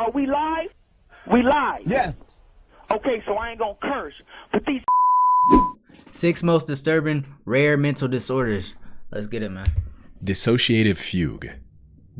Are we live? We live. Yeah. Okay, so I ain't gonna curse, but these 6 most disturbing rare mental disorders. Let's get it, man. Dissociative fugue.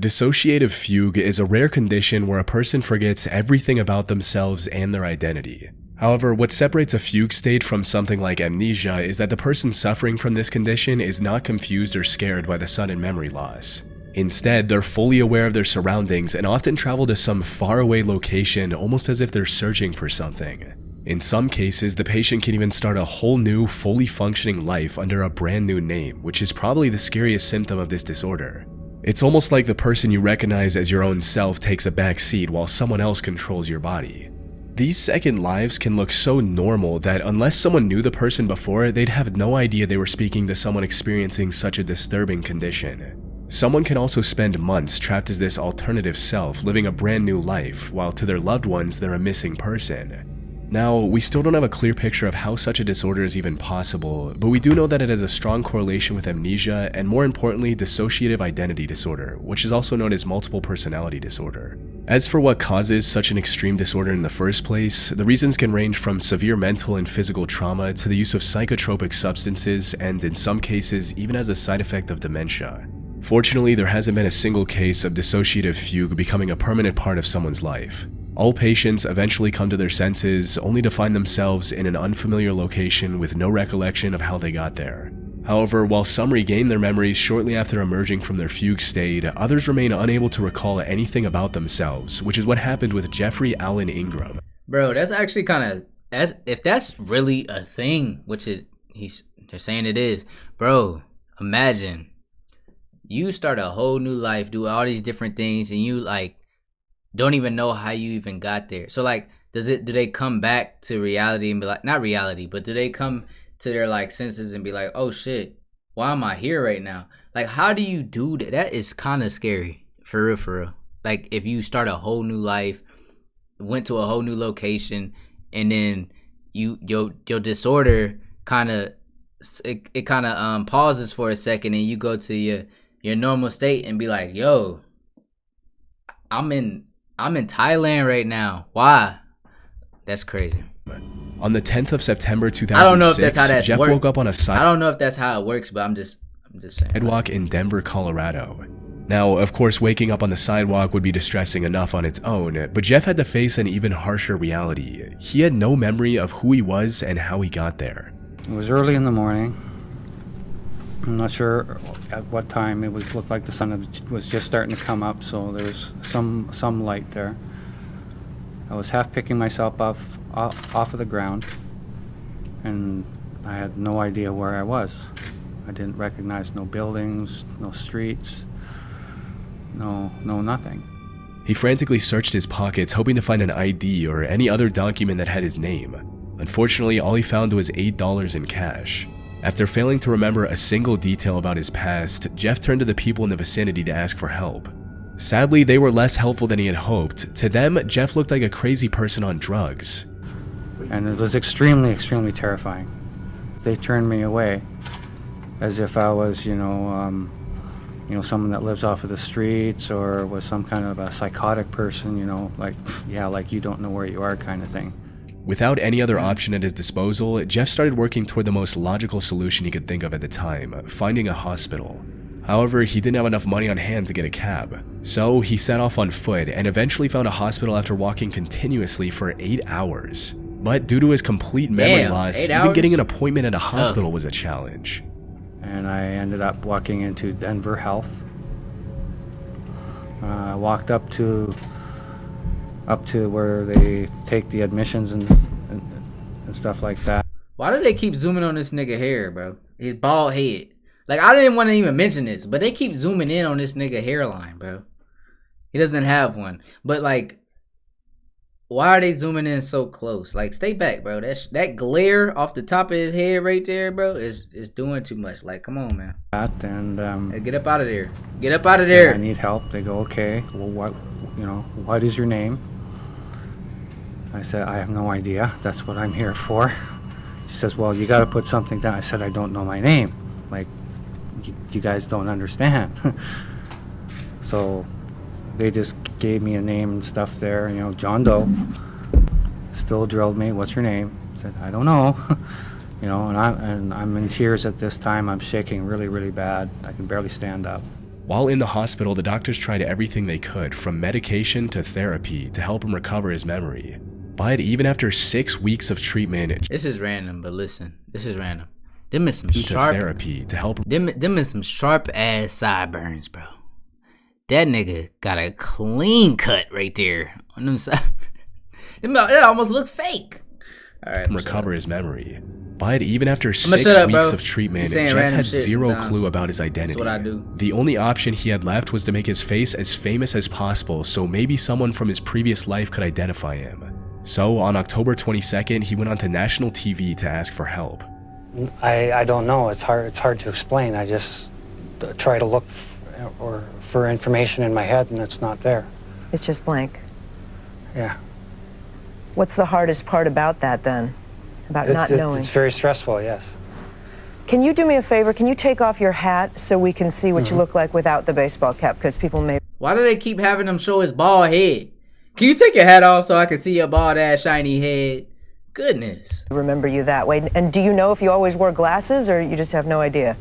Dissociative fugue is a rare condition where a person forgets everything about themselves and their identity. However, what separates a fugue state from something like amnesia is that the person suffering from this condition is not confused or scared by the sudden memory loss. Instead, they're fully aware of their surroundings and often travel to some faraway location almost as if they're searching for something. In some cases, the patient can even start a whole new, fully functioning life under a brand new name, which is probably the scariest symptom of this disorder. It's almost like the person you recognize as your own self takes a back seat while someone else controls your body. These second lives can look so normal that unless someone knew the person before, they'd have no idea they were speaking to someone experiencing such a disturbing condition. Someone can also spend months trapped as this alternative self, living a brand new life, while to their loved ones they're a missing person. Now, we still don't have a clear picture of how such a disorder is even possible, but we do know that it has a strong correlation with amnesia and, more importantly, dissociative identity disorder, which is also known as multiple personality disorder. As for what causes such an extreme disorder in the first place, the reasons can range from severe mental and physical trauma to the use of psychotropic substances and, in some cases, even as a side effect of dementia. Fortunately, there hasn't been a single case of dissociative fugue becoming a permanent part of someone's life. All patients eventually come to their senses, only to find themselves in an unfamiliar location with no recollection of how they got there. However, while some regain their memories shortly after emerging from their fugue state, others remain unable to recall anything about themselves, which is what happened with Jeffrey Allen Ingram. Bro, that's actually kind of, if that's really a thing, which they're saying it is, bro, imagine you start a whole new life, do all these different things, and you like don't even know how you even got there. So like, do they come back to reality and be like, not reality, but do they come to their like senses and be like, oh shit, why am I here right now? Like, how do you do that? That is kind of scary, for real, for real. Like, if you start a whole new life, went to a whole new location, and then your disorder kind of pauses for a second, and you go to your normal state and be like, yo, I'm in Thailand right now. Why? That's crazy. On the 10th of September 2006, I don't know if that's how Jeff woke up on a I don't know if that's how it works, but I'm just saying. Sidewalk in Denver, Colorado. Now, of course, waking up on the sidewalk would be distressing enough on its own, but Jeff had to face an even harsher reality. He had no memory of who he was and how he got there. It was early in the morning. I'm not sure at what time. It looked like the sun was just starting to come up, so there was some light there. I was half picking myself off of the ground, and I had no idea where I was. I didn't recognize no buildings, no streets, no nothing. He frantically searched his pockets, hoping to find an ID or any other document that had his name. Unfortunately, all he found was $8 in cash. After failing to remember a single detail about his past, Jeff turned to the people in the vicinity to ask for help. Sadly, they were less helpful than he had hoped. To them, Jeff looked like a crazy person on drugs. And it was extremely, extremely terrifying. They turned me away as if I was, someone that lives off of the streets or was some kind of a psychotic person, like you don't know where you are kind of thing. Without any other option at his disposal, Jeff started working toward the most logical solution he could think of at the time, finding a hospital. However, he didn't have enough money on hand to get a cab, so he set off on foot and eventually found a hospital after walking continuously for 8 hours. But due to his complete memory loss, even getting an appointment at a hospital was a challenge. And I ended up walking into Denver Health. I walked up to where they take the admissions and stuff like that. Why do they keep zooming on this nigga hair, bro? His bald head. Like, I didn't want to even mention this, but they keep zooming in on this nigga hairline, bro. He doesn't have one. But, like, why are they zooming in so close? Like, stay back, bro. That glare off the top of his head right there, bro, is doing too much. Like, come on, man. And hey, get up out of there. Get up out of there. I need help. They go, okay, well, what is your name? I said, I have no idea. That's what I'm here for. She says, well, you got to put something down. I said, I don't know my name. Like, you guys don't understand. So they just gave me a name and stuff there. You know, John Doe. Still drilled me. What's your name? I said, I don't know. You know, and I'm in tears at this time. I'm shaking really, really bad. I can barely stand up. While in the hospital, the doctors tried everything they could, from medication to therapy, to help him recover his memory. But even after 6 weeks of treatment, This is random, but listen, this is random. Them is some sharp therapy to help him them is some sharp ass sideburns, bro. That nigga got a clean cut right there on them side. It almost look fake. All right, recover his memory. But even after shut 6 up, weeks bro. of treatment, You saying Jeff random had shit zero sometimes. clue about his identity. That's what I do. The only option he had left was to make his face as famous as possible, so maybe someone from his previous life could identify him. So on October 22nd, he went onto national TV to ask for help. I don't know. It's hard to explain. I just try to look for information in my head, and it's not there. It's just blank. Yeah. What's the hardest part about that then? About not knowing? It's very stressful, yes. Can you do me a favor? Can you take off your hat so we can see what you look like without the baseball cap? Because people may... Why do they keep having him show his bald head? Can you take your hat off so I can see your bald ass shiny head? Goodness. remember you that way. And do you know if you always wore glasses or you just have no idea?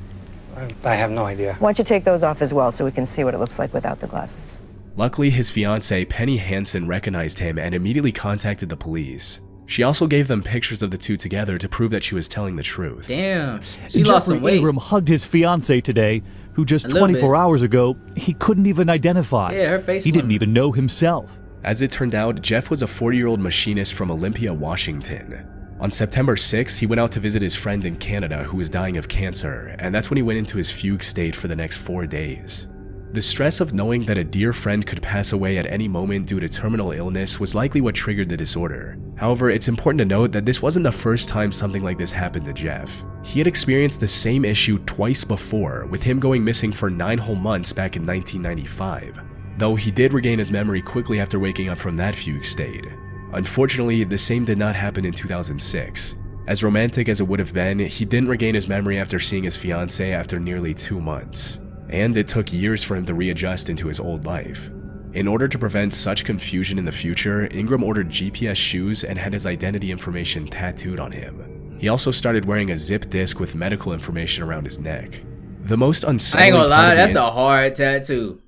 I have no idea. Why don't you take those off as well so we can see what it looks like without the glasses? Luckily, his fiancée, Penny Hansen, recognized him and immediately contacted the police. She also gave them pictures of the two together to prove that she was telling the truth. Damn, she lost some Jeffrey weight. Ingram hugged his fiancée today, who just A little 24 bit. hours ago, he couldn't even identify. Yeah, her face He didn't slimmer. even know himself. As it turned out, Jeff was a 40-year-old machinist from Olympia, Washington. On September 6th, he went out to visit his friend in Canada who was dying of cancer, and that's when he went into his fugue state for the next 4 days. The stress of knowing that a dear friend could pass away at any moment due to terminal illness was likely what triggered the disorder. However, it's important to note that this wasn't the first time something like this happened to Jeff. He had experienced the same issue twice before, with him going missing for 9 whole months back in 1995. Though he did regain his memory quickly after waking up from that fugue state. Unfortunately, the same did not happen in 2006. As romantic as it would have been, he didn't regain his memory after seeing his fiancée after nearly 2 months. And it took years for him to readjust into his old life. In order to prevent such confusion in the future, Ingram ordered GPS shoes and had his identity information tattooed on him. He also started wearing a zip disc with medical information around his neck. The most unsettling I ain't gonna part lie, of the that's a hard tattoo.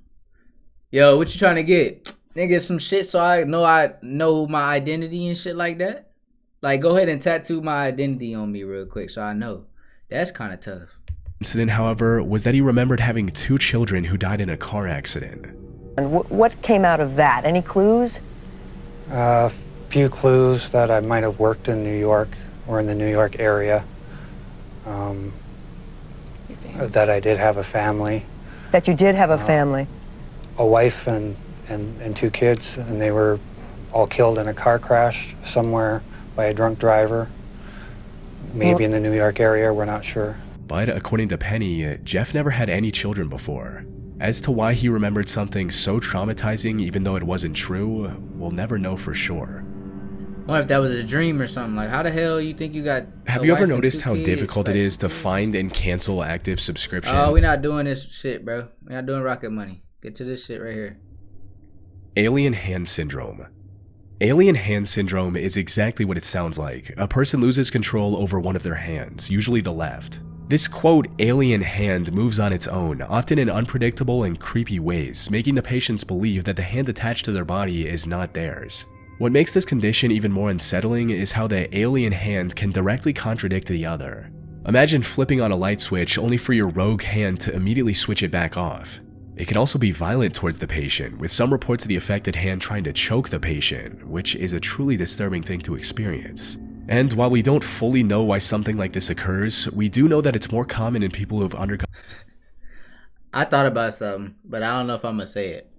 Yo, what you trying to get? Nigga, some shit so I know my identity and shit like that? Like, go ahead and tattoo my identity on me real quick so I know. That's kind of tough. incident, however, was that he remembered having 2 children who died in a car accident. And what came out of that? Any clues? A few clues that I might have worked in New York or in the New York area. That I did have a family, That you did have a family? a wife and 2 kids, and they were all killed in a car crash somewhere by a drunk driver. Maybe in the New York area, we're not sure. But according to Penny, Jeff never had any children before. As to why he remembered something so traumatizing even though it wasn't true, we'll never know for sure. What if that was a dream or something? Like, how the hell you think you got Have a you wife ever and noticed 2 how kids? difficult it Like, is to find and cancel active subscription? Oh, we're not doing this shit, bro. We're not doing Rocket Money. Get to this shit right here. Alien hand syndrome. Alien hand syndrome is exactly what it sounds like. A person loses control over one of their hands, usually the left. This quote, alien hand moves on its own, often in unpredictable and creepy ways, making the patients believe that the hand attached to their body is not theirs. What makes this condition even more unsettling is how the alien hand can directly contradict the other. Imagine flipping on a light switch only for your rogue hand to immediately switch it back off. It can also be violent towards the patient, with some reports of the affected hand trying to choke the patient, which is a truly disturbing thing to experience. And while we don't fully know why something like this occurs, we do know that it's more common in people who have undergone. I thought about something, but I don't know if I'm gonna say it.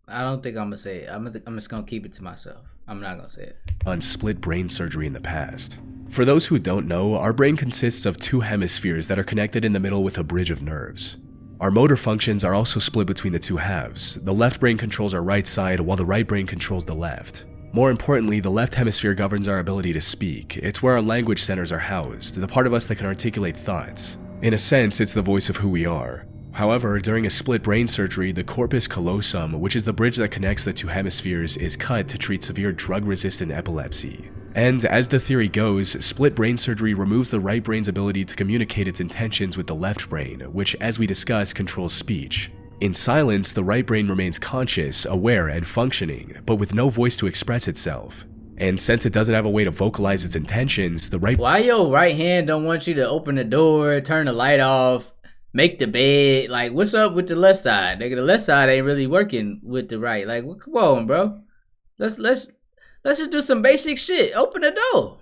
I don't think I'm gonna say it. I'm just gonna keep it to myself. I'm not gonna say it. On split brain surgery in the past. For those who don't know, our brain consists of 2 hemispheres that are connected in the middle with a bridge of nerves. Our motor functions are also split between the 2 halves. The left brain controls our right side, while the right brain controls the left. More importantly, the left hemisphere governs our ability to speak. It's where our language centers are housed, the part of us that can articulate thoughts. In a sense, it's the voice of who we are. However, during a split brain surgery, the corpus callosum, which is the bridge that connects the two hemispheres, is cut to treat severe drug-resistant epilepsy. And as the theory goes, split brain surgery removes the right brain's ability to communicate its intentions with the left brain, which, as we discussed, controls speech. In silence, the right brain remains conscious, aware, and functioning, but with no voice to express itself. And since it doesn't have a way to vocalize its intentions, the right— Why your right hand don't want you to open the door, turn the light off, make the bed? Like, what's up with the left side? Nigga, the left side ain't really working with the right. Like, well, come on, bro. Let's just do some basic shit. Open the door.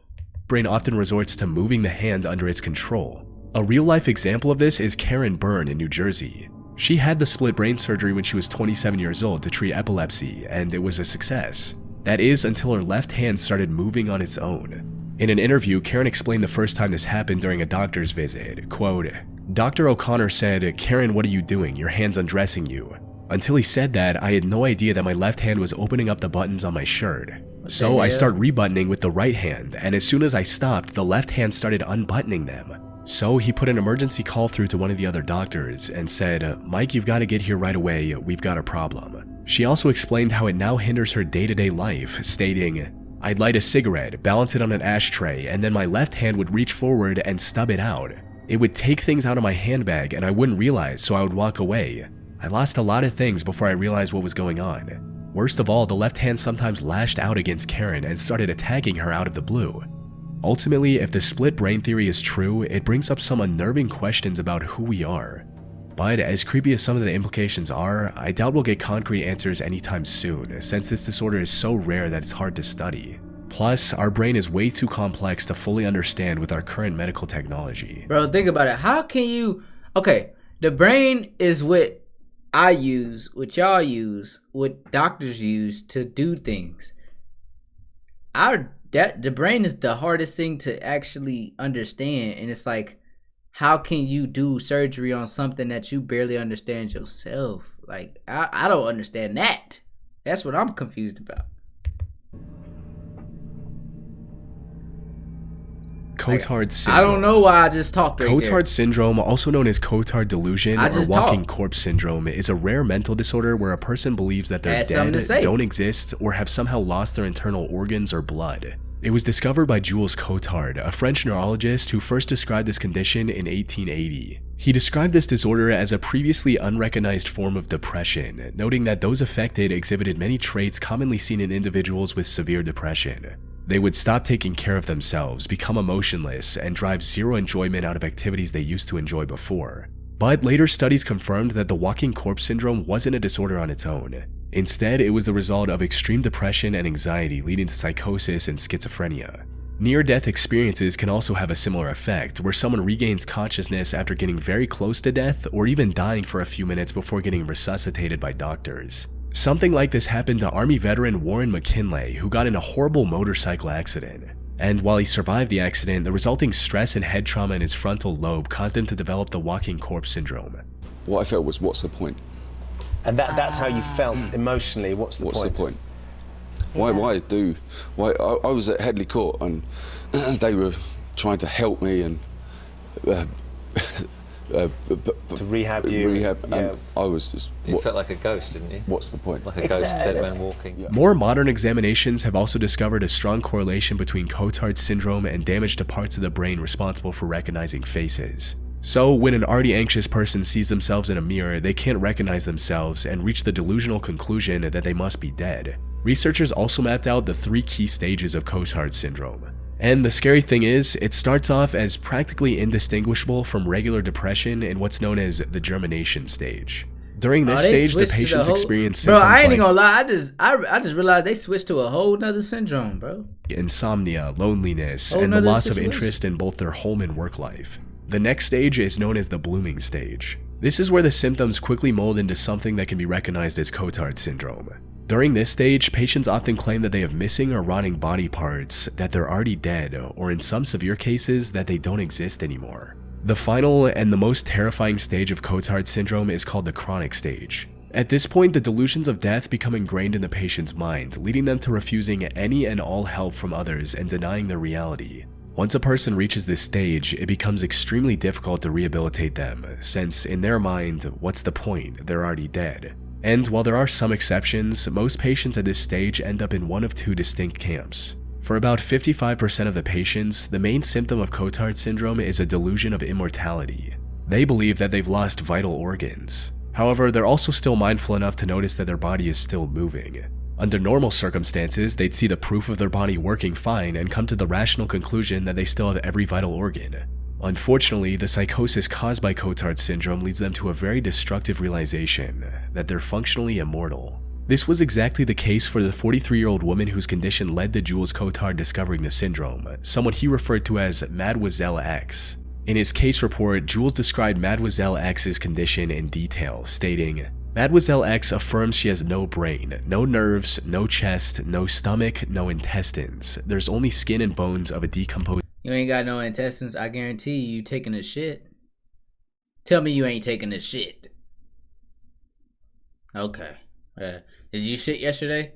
brain often resorts to moving the hand under its control. A real-life example of this is Karen Byrne in New Jersey. She had the split brain surgery when she was 27 years old to treat epilepsy, and it was a success. That is, until her left hand started moving on its own. In an interview, Karen explained the first time this happened during a doctor's visit. Quote, "Dr. O'Connor said, 'Karen, what are you doing? Your hand's undressing you.' Until he said that, I had no idea that my left hand was opening up the buttons on my shirt. So I start rebuttoning with the right hand, and as soon as I stopped, the left hand started unbuttoning them. So he put an emergency call through to one of the other doctors and said, 'Mike, you've got to get here right away, we've got a problem.' She also explained how it now hinders her day-to-day life, stating, 'I'd light a cigarette, balance it on an ashtray, and then my left hand would reach forward and stub it out. It would take things out of my handbag and I wouldn't realize, so I would walk away. I lost a lot of things before I realized what was going on.' Worst of all, the left hand sometimes lashed out against Karen and started attacking her out of the blue. Ultimately, if the split brain theory is true, it brings up some unnerving questions about who we are. But as creepy as some of the implications are, I doubt we'll get concrete answers anytime soon, since this disorder is so rare that it's hard to study. Plus, our brain is way too complex to fully understand with our current medical technology." Bro, think about it. How can you... Okay, the brain is what I use, what y'all use, what doctors use to do things. The brain is the hardest thing to actually understand, and it's like, how can you do surgery on something that you barely understand yourself? Like, I don't understand that. That's what I'm confused about. Cotard syndrome. I don't know why I just talked right there. Cotard syndrome, also known as Cotard delusion or walking corpse syndrome, is a rare mental disorder where a person believes that they're dead, don't exist, or have somehow lost their internal organs or blood. It was discovered by Jules Cotard, a French neurologist who first described this condition in 1880. He described this disorder as a previously unrecognized form of depression, noting that those affected exhibited many traits commonly seen in individuals with severe depression. They would stop taking care of themselves, become emotionless, and drive zero enjoyment out of activities they used to enjoy before. But later studies confirmed that the walking corpse syndrome wasn't a disorder on its own. Instead, it was the result of extreme depression and anxiety leading to psychosis and schizophrenia. Near-death experiences can also have a similar effect, where someone regains consciousness after getting very close to death or even dying for a few minutes before getting resuscitated by doctors. Something like this happened to Army veteran Warren McKinley, who got in a horrible motorcycle accident. And while he survived the accident, the resulting stress and head trauma in his frontal lobe caused him to develop the walking corpse syndrome. What I felt was, what's the point? And that's how you felt emotionally. What's the point? Why I was at Headley Court and they were trying to help me and to rehab you. And I was just... You felt like a ghost, didn't you? What's the point? Like a ghost, dead man walking. Yeah. More modern examinations have also discovered a strong correlation between Cotard syndrome and damage to parts of the brain responsible for recognizing faces. So, when an already anxious person sees themselves in a mirror, they can't recognize themselves and reach the delusional conclusion that they must be dead. Researchers also mapped out the 3 key stages of Cotard syndrome. And the scary thing is, it starts off as practically indistinguishable from regular depression in what's known as the germination stage. During this stage, the patients experience symptoms I ain't like gonna lie, I just realized they switched to a whole nother syndrome, bro. Insomnia, loneliness, and the loss of interest in both their home and work life. The next stage is known as the blooming stage. This is where the symptoms quickly mold into something that can be recognized as Cotard syndrome. During this stage, patients often claim that they have missing or rotting body parts, that they're already dead, or in some severe cases, that they don't exist anymore. The final and the most terrifying stage of Cotard syndrome is called the chronic stage. At this point, the delusions of death become ingrained in the patient's mind, leading them to refusing any and all help from others and denying their reality. Once a person reaches this stage, it becomes extremely difficult to rehabilitate them, since in their mind, what's the point? They're already dead. And while there are some exceptions, most patients at this stage end up in one of two distinct camps. For about 55% of the patients, the main symptom of Cotard syndrome is a delusion of immortality. They believe that they've lost vital organs. However, they're also still mindful enough to notice that their body is still moving. Under normal circumstances, they'd see the proof of their body working fine and come to the rational conclusion that they still have every vital organ. Unfortunately, the psychosis caused by Cotard syndrome leads them to a very destructive realization that they're functionally immortal. This was exactly the case for the 43-year-old woman whose condition led to Jules Cotard discovering the syndrome, someone he referred to as Mademoiselle X. In his case report, Jules described Mademoiselle X's condition in detail, stating, Mademoiselle X affirms she has no brain, no nerves, no chest, no stomach, no intestines. There's only skin and bones of a decomposed... You ain't got no intestines, I guarantee you taking a shit. Tell me you ain't taking a shit. Okay. Did you shit yesterday?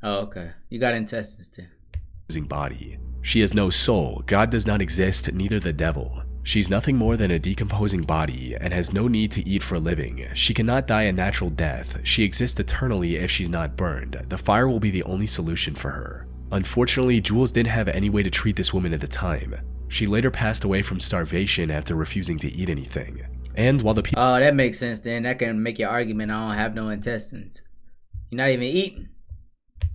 Oh, okay. You got intestines then. Body. She has no soul, God does not exist, neither the devil. She's nothing more than a decomposing body and has no need to eat for a living. She cannot die a natural death. She exists eternally if she's not burned. The fire will be the only solution for her. Unfortunately, Jules didn't have any way to treat this woman at the time. She later passed away from starvation after refusing to eat anything. And while the people... Oh, that makes sense then. That can make your argument I don't have no intestines. You're not even eating.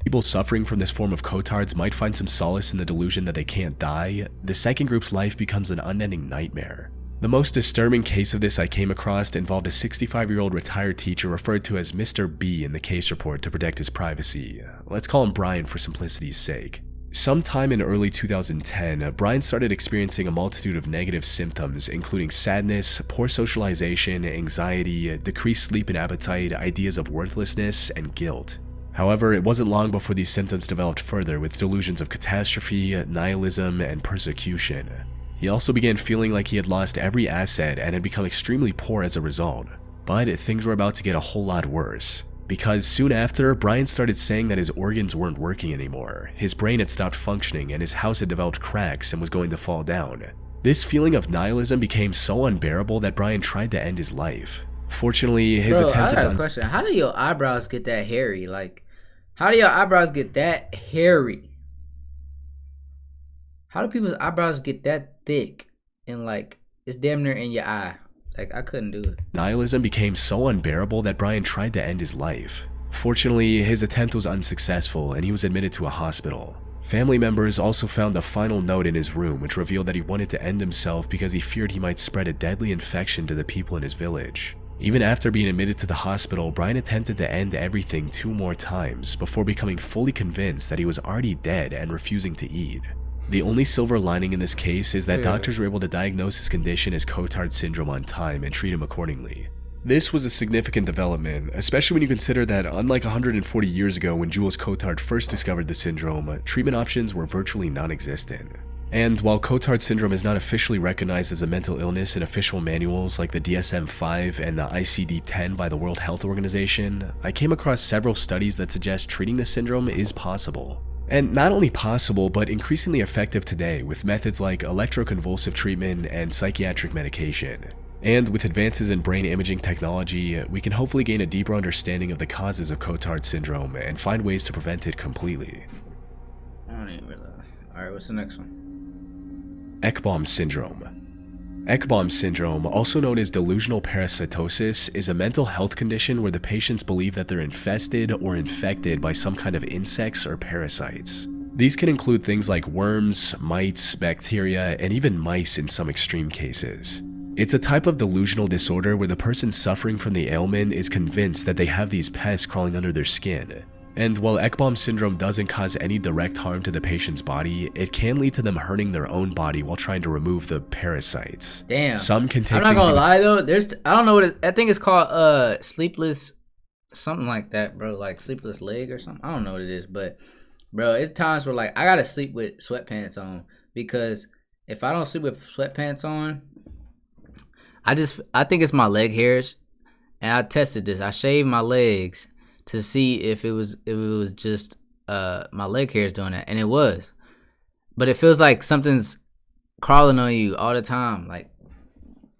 People suffering from this form of Cotard's might find some solace in the delusion that they can't die, the second group's life becomes an unending nightmare. The most disturbing case of this I came across involved a 65-year-old retired teacher referred to as Mr. B in the case report to protect his privacy. Let's call him Brian for simplicity's sake. Sometime in early 2010, Brian started experiencing a multitude of negative symptoms, including sadness, poor socialization, anxiety, decreased sleep and appetite, ideas of worthlessness, and guilt. However, it wasn't long before these symptoms developed further with delusions of catastrophe, nihilism, and persecution. He also began feeling like he had lost every asset and had become extremely poor as a result. But things were about to get a whole lot worse. Because soon after, Brian started saying that his organs weren't working anymore, his brain had stopped functioning, and his house had developed cracks and was going to fall down. This feeling of nihilism became so unbearable that Brian tried to end his life. Fortunately, his attempt I got a question. How do your eyebrows get that hairy? Like, how do your eyebrows get that hairy? How do people's eyebrows get that thick and like it's damn near in your eye? Like, I couldn't do it. Nihilism became so unbearable that Brian tried to end his life. Fortunately, his attempt was unsuccessful and he was admitted to a hospital. Family members also found a final note in his room which revealed that he wanted to end himself because he feared he might spread a deadly infection to the people in his village. Even after being admitted to the hospital, Brian attempted to end everything 2 more times before becoming fully convinced that he was already dead and refusing to eat. The only silver lining in this case is that doctors were able to diagnose his condition as Cotard syndrome on time and treat him accordingly. This was a significant development, especially when you consider that unlike 140 years ago when Jules Cotard first discovered the syndrome, treatment options were virtually non-existent. And while Cotard syndrome is not officially recognized as a mental illness in official manuals like the DSM-5 and the ICD-10 by the World Health Organization, I came across several studies that suggest treating this syndrome is possible. And not only possible, but increasingly effective today with methods like electroconvulsive treatment and psychiatric medication. And with advances in brain imaging technology, we can hopefully gain a deeper understanding of the causes of Cotard syndrome and find ways to prevent it completely. I don't even realize. Alright, what's the next one? Ekbom syndrome. Ekbom syndrome, also known as delusional parasitosis, is a mental health condition where the patients believe that they're infested or infected by some kind of insects or parasites. These can include things like worms, mites, bacteria, and even mice in some extreme cases. It's a type of delusional disorder where the person suffering from the ailment is convinced that they have these pests crawling under their skin. And while Ekbom syndrome doesn't cause any direct harm to the patient's body, it can lead to them hurting their own body while trying to remove the parasites. Damn. Some can take. I'm not gonna lie though. I don't know what I think it's called. Sleepless, something like that, bro. Like sleepless leg or something. I don't know what it is, but bro, it's times where like I gotta sleep with sweatpants on because if I don't sleep with sweatpants on, I think it's my leg hairs, and I tested this. I shaved my legs to see if it was just my leg hairs doing that, and it was. but it feels like something's crawling on you all the time. Like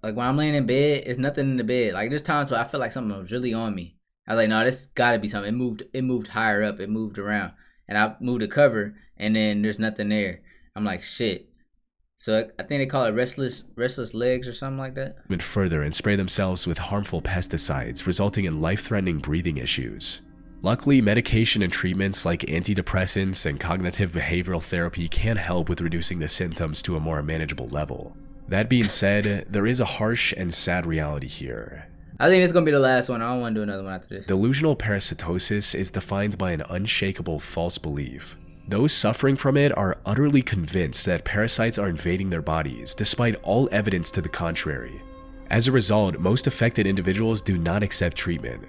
when I'm laying in bed, it's nothing in the bed. Like there's times where I feel like something was really on me. I was like, no, this gotta be something. It moved higher up. It moved around, and I moved the cover, and then there's nothing there. I'm like, shit. So I think they call it restless legs or something like that. Went further and spray themselves with harmful pesticides, resulting in life-threatening breathing issues. Luckily, medication and treatments like antidepressants and cognitive behavioral therapy can help with reducing the symptoms to a more manageable level. That being said, there is a harsh and sad reality here. I think it's going to be the last one. I don't want to do another one after this. Delusional parasitosis is defined by an unshakable false belief. Those suffering from it are utterly convinced that parasites are invading their bodies, despite all evidence to the contrary. As a result, most affected individuals do not accept treatment.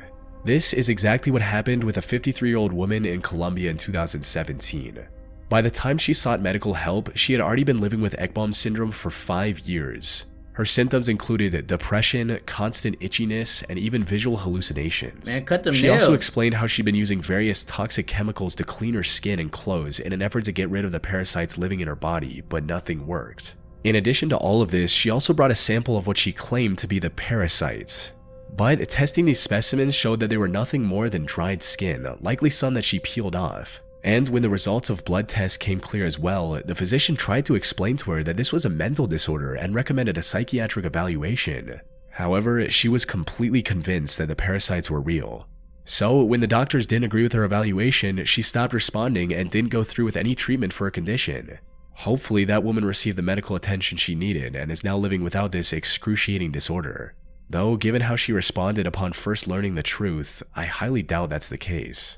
This is exactly what happened with a 53-year-old woman in Colombia in 2017. By the time she sought medical help, she had already been living with Ekbom syndrome for 5 years. Her symptoms included depression, constant itchiness, and even visual hallucinations. Man, cut them She nails. also explained how she'd been using various toxic chemicals to clean her skin and clothes in an effort to get rid of the parasites living in her body, but nothing worked. In addition to all of this, she also brought a sample of what she claimed to be the parasites. But testing these specimens showed that they were nothing more than dried skin, likely some that she peeled off. And when the results of blood tests came clear as well, the physician tried to explain to her that this was a mental disorder and recommended a psychiatric evaluation. However, she was completely convinced that the parasites were real. So, when the doctors didn't agree with her evaluation, she stopped responding and didn't go through with any treatment for her condition. Hopefully, that woman received the medical attention she needed and is now living without this excruciating disorder. Though, given how she responded upon first learning the truth, I highly doubt that's the case.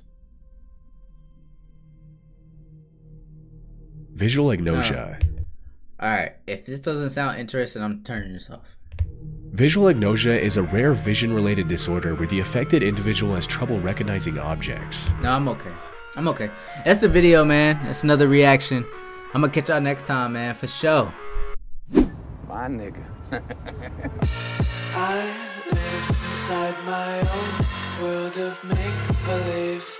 Visual agnosia. Alright, if this doesn't sound interesting, I'm turning this off. Visual agnosia is a rare vision-related disorder where the affected individual has trouble recognizing objects. No, I'm okay. I'm okay. That's the video, man. That's another reaction. I'm gonna catch y'all next time, man, for sure. My nigga. I live inside my own world of make-believe.